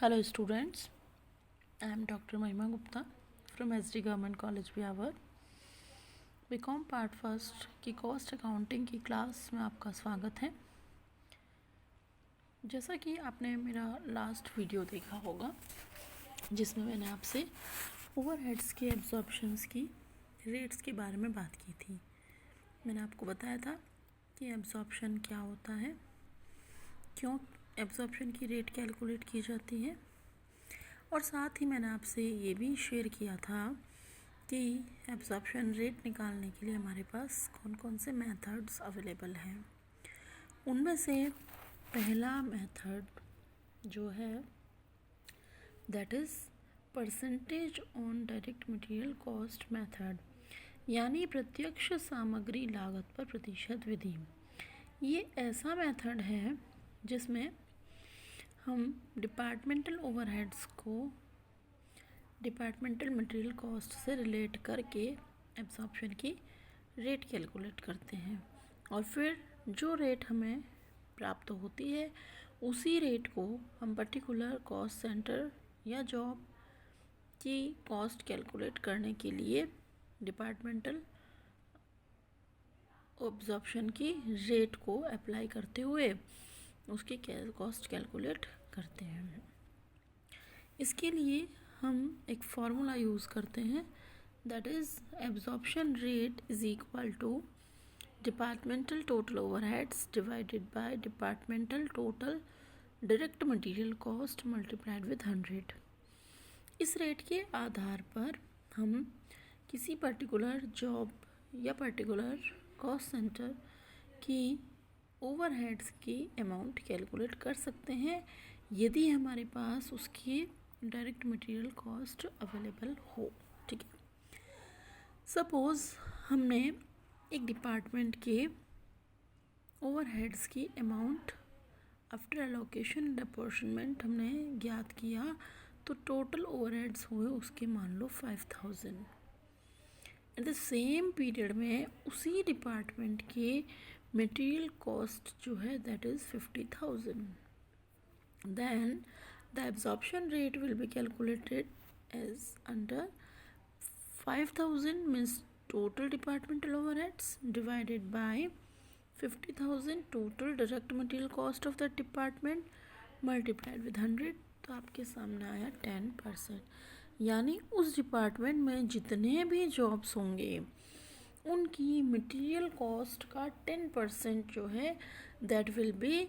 Hello students, I am Dr. Mahima Gupta from SD Government College Byawar। BCom part first की cost accounting की class में आपका स्वागत है। जैसा कि आपने मेरा लास्ट वीडियो देखा होगा जिसमें मैंने आपसे ओवरहेड्स के एब्जॉर्प्शंस की रेट्स के बारे में बात की थी। मैंने आपको बताया था कि एब्जॉर्प्शन क्या होता है, क्यों एब्जॉर्प्शन की रेट कैलकुलेट की जाती है, और साथ ही मैंने आपसे ये भी शेयर किया था कि एब्जॉर्प्शन रेट निकालने के लिए हमारे पास कौन कौन से मेथड्स अवेलेबल हैं। उनमें से पहला मेथड जो है that is percentage on direct material cost method, यानी प्रत्यक्ष सामग्री लागत पर प्रतिशत विधि। ये ऐसा मेथड है जिसमें हम डिपार्टमेंटल ओवरहेड्स को डिपार्टमेंटल मटेरियल कॉस्ट से रिलेट करके एब्जॉर्प्शन की रेट कैलकुलेट करते हैं, और फिर जो रेट हमें प्राप्त होती है उसी रेट को हम पर्टिकुलर कॉस्ट सेंटर या जॉब की कॉस्ट कैलकुलेट करने के लिए डिपार्टमेंटल एब्जॉर्प्शन की रेट को अप्लाई करते हुए उसकी कॉस्ट कैलकुलेट करते हैं। इसके लिए हम एक फार्मूला यूज़ करते हैं, that is absorption rate is equal to departmental total overheads divided by departmental total direct material cost multiplied with 100। इस रेट के आधार पर हम किसी पर्टिकुलर जॉब या पर्टिकुलर कॉस्ट सेंटर की ओवरहेड्स की अमाउंट कैलकुलेट कर सकते हैं यदि हमारे पास उसकी डायरेक्ट मटेरियल कॉस्ट अवेलेबल हो। ठीक है, सपोज़ हमने एक डिपार्टमेंट के ओवरहेड्स की amount after allocation and apportionment हमने ज्ञात किया, तो टोटल ओवरहेड्स हुए उसके मान लो 5000। एट द सेम पीरियड में उसी डिपार्टमेंट के मटेरियल कॉस्ट जो है that is 50,000। then the absorption rate will be calculated as under 5000 means total departmental overheads divided by 50,000 total direct material cost of the department multiplied with 100। तो आपके सामने आया 10%, यानी उस डिपार्टमेंट में जितने भी जॉब्स होंगे उनकी मटेरियल कॉस्ट का 10% जो है that will be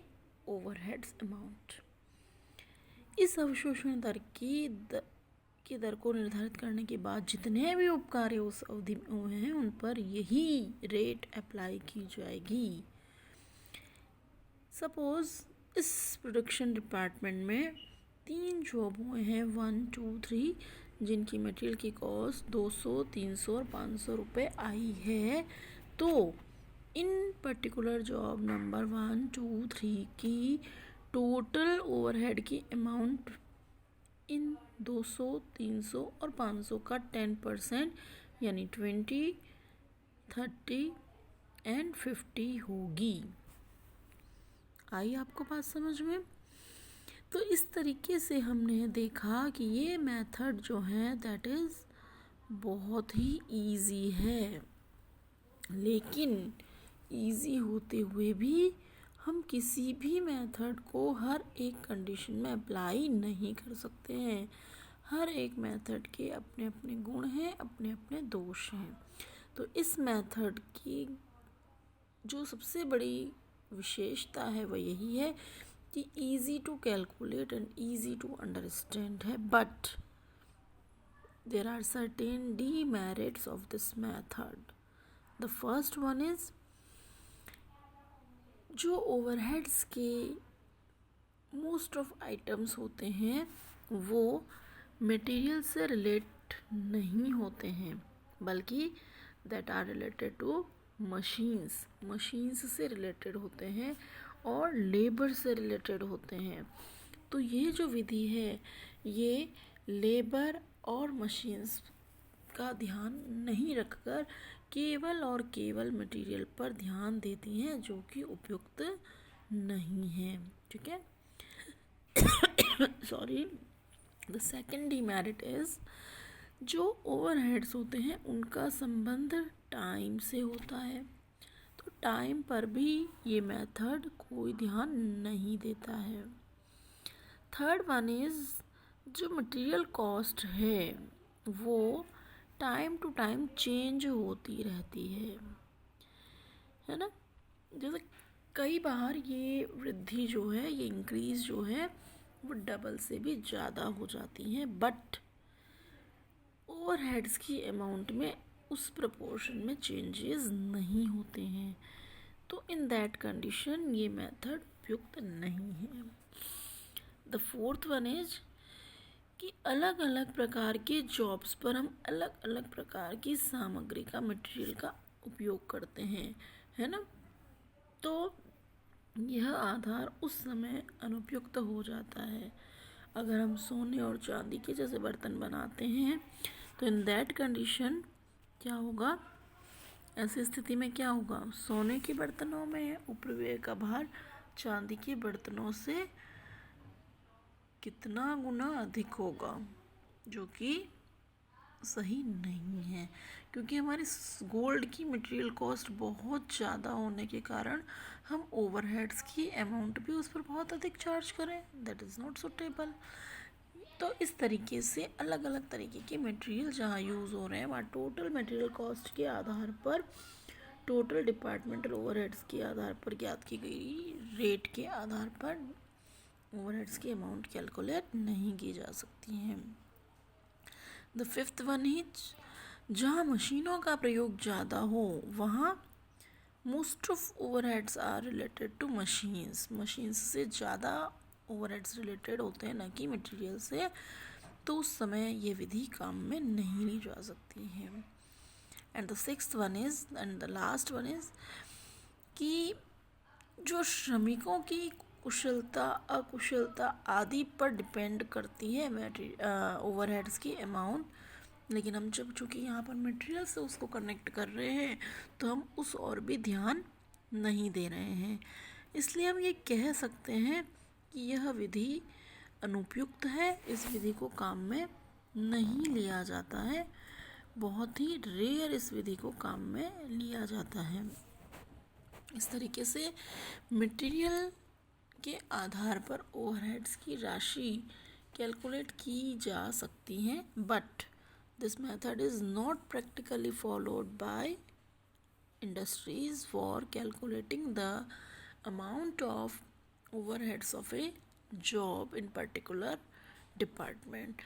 overheads amount. इस अवशोषण दर की दर को निर्धारित करने के बाद जितने भी उपकार्य उस अवधि में हुए हैं उन पर यही रेट अप्लाई की जाएगी। सपोज इस प्रोडक्शन डिपार्टमेंट में 3 जॉब हुए हैं 1, 2, 3, जिनकी मटेरियल की कॉस्ट 200, 300 और 500 रुपये आई है। तो इन पर्टिकुलर जॉब नंबर 1, 2, 3 की टोटल ओवरहेड की अमाउंट इन 200, 300 और 500 का 10% यानी 20, 30 एंड 50 होगी। आई आपको बात समझ में? तो इस तरीके से हमने देखा कि ये मेथड जो है दैट इज़ बहुत ही इजी है, लेकिन इजी होते हुए भी हम किसी भी मेथड को हर एक कंडीशन में अप्लाई नहीं कर सकते हैं। हर एक मेथड के अपने अपने गुण हैं, अपने अपने दोष हैं। तो इस मेथड की जो सबसे बड़ी विशेषता है वह यही है कि easy to calculate and easy to understand है, but there are certain demerits of this method. The first one is जो ओवरहेड्स के मोस्ट ऑफ आइटम्स होते हैं वो मटेरियल से रिलेट नहीं होते हैं, बल्कि that are related to machines से रिलेटेड होते हैं और लेबर से रिलेटेड होते हैं। तो ये जो विधि है ये लेबर और मशीन्स का ध्यान नहीं रखकर केवल और केवल मटेरियल पर ध्यान देती हैं जो कि उपयुक्त नहीं है। ठीक है, sorry, the second demerit is जो ओवरहेड्स होते हैं उनका संबंध टाइम से होता है, तो टाइम पर भी ये मेथड कोई ध्यान नहीं देता है। थर्ड वन इज़ जो मटेरियल कॉस्ट है वो टाइम टू टाइम चेंज होती रहती है ना। जैसे कई बार ये वृद्धि जो है, ये इंक्रीज जो है वो डबल से भी ज़्यादा हो जाती हैं, बट ओवरहेड्स की अमाउंट में उस प्रपोर्शन में चेंजेस नहीं होते हैं, तो इन दैट कंडीशन ये मेथड उपयुक्त नहीं है। द फोर्थ वन इज कि अलग अलग प्रकार के जॉब्स पर हम अलग अलग प्रकार की सामग्री का, मटेरियल का उपयोग करते हैं, है ना। तो यह आधार उस समय अनुपयुक्त हो जाता है। अगर हम सोने और चांदी के जैसे बर्तन बनाते हैं तो इन दैट कंडीशन क्या होगा, ऐसी स्थिति में क्या होगा, सोने के बर्तनों में उपरिव्यय का भार चांदी के बर्तनों से कितना गुना अधिक होगा, जो कि सही नहीं है, क्योंकि हमारी गोल्ड की मटेरियल कॉस्ट बहुत ज़्यादा होने के कारण हम ओवरहेड्स की अमाउंट भी उस पर बहुत अधिक चार्ज करें, दैट इज़ नॉट सुटेबल। तो इस तरीके से अलग अलग तरीके के मटेरियल जहाँ यूज़ हो रहे हैं वहाँ टोटल मटेरियल कॉस्ट के आधार पर, टोटल डिपार्टमेंटल ओवरहेड्स के आधार पर ज्ञात की गई रेट के आधार पर ओवरहेड्स की अमाउंट कैलकुलेट नहीं की जा सकती हैं। द फिफ्थ वन इज जहाँ मशीनों का प्रयोग ज़्यादा हो वहाँ most of overheads are related to machines से ज़्यादा ओवरहेड्स रिलेटेड होते हैं, न कि मटेरियल से, तो उस समय ये विधि काम में नहीं ली जा सकती है। And the sixth one is, and the last one is कि जो श्रमिकों की कुशलता अकुशलता आदि पर डिपेंड करती है ओवरहेड्स की अमाउंट, लेकिन हम जब चूँकि यहाँ पर मटेरियल से उसको कनेक्ट कर रहे हैं तो हम उस और भी ध्यान नहीं दे रहे हैं, इसलिए हम ये कह सकते हैं कि यह विधि अनुपयुक्त है, इस विधि को काम में नहीं लिया जाता है, बहुत ही रेयर इस विधि को काम में लिया जाता है। इस तरीके से मटेरियल के आधार पर ओवरहेड्स की राशि कैलकुलेट की जा सकती हैं, but this method is not practically followed by industries for calculating the amount of overheads of A job in particular department,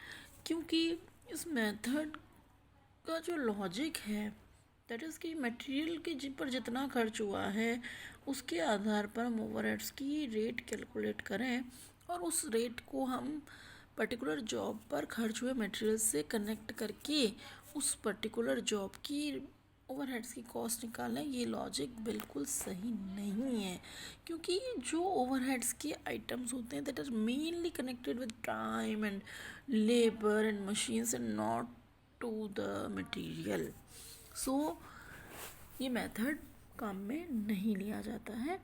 क्योंकि इस मेथड का जो लॉजिक है दैट इज़ कि मटेरियल के जिन पर जितना खर्च हुआ है उसके आधार पर हम ओवरहेड्स की रेट कैलकुलेट करें और उस रेट को हम पर्टिकुलर जॉब पर खर्च हुए मटेरियल से कनेक्ट करके उस पर्टिकुलर जॉब की ओवरहेड्स की कॉस्ट निकालें, ये लॉजिक बिल्कुल सही नहीं है, क्योंकि जो ओवरहेड्स के आइटम्स होते हैं that are mainly connected with time and labour and machines and not to the material, so ये मेथड काम में नहीं लिया जाता है।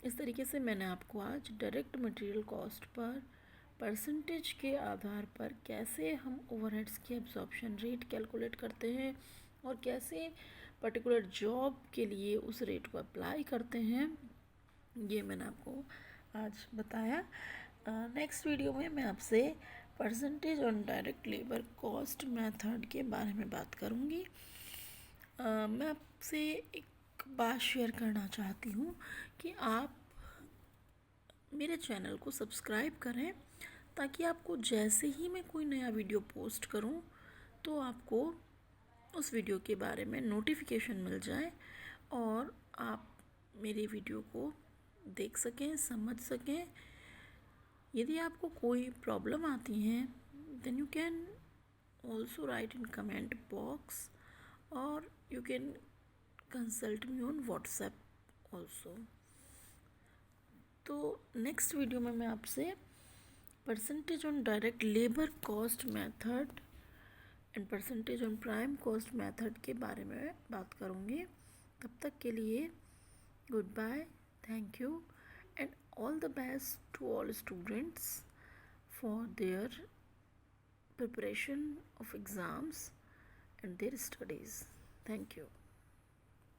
इस तरीके से मैंने आपको आज direct material cost per percentage के आधार पर कैसे हम ओवरहेड्स की एब्जॉर्प्शन रेट कैलकुलेट करते हैं और कैसे पर्टिकुलर जॉब के लिए उस रेट को अप्लाई करते हैं, ये मैंने आपको आज बताया। नेक्स्ट वीडियो में मैं आपसे percentage on direct labour cost method के बारे में बात करूँगी। मैं आपसे एक बात शेयर करना चाहती हूँ कि आप मेरे चैनल को सब्सक्राइब करें, ताकि आपको जैसे ही मैं कोई नया वीडियो पोस्ट करूँ तो आपको उस वीडियो के बारे में नोटिफिकेशन मिल जाए और आप मेरे वीडियो को देख सकें, समझ सकें। यदि आपको कोई प्रॉब्लम आती है then you can also write in comment box और you can consult me on WhatsApp also। तो नेक्स्ट वीडियो में मैं आपसे percentage on direct labour cost method and percentage on prime cost method के बारे में बात करूँगी। तब तक के लिए good bye, thank you and all the best to all students for their preparation of exams and their studies. Thank you.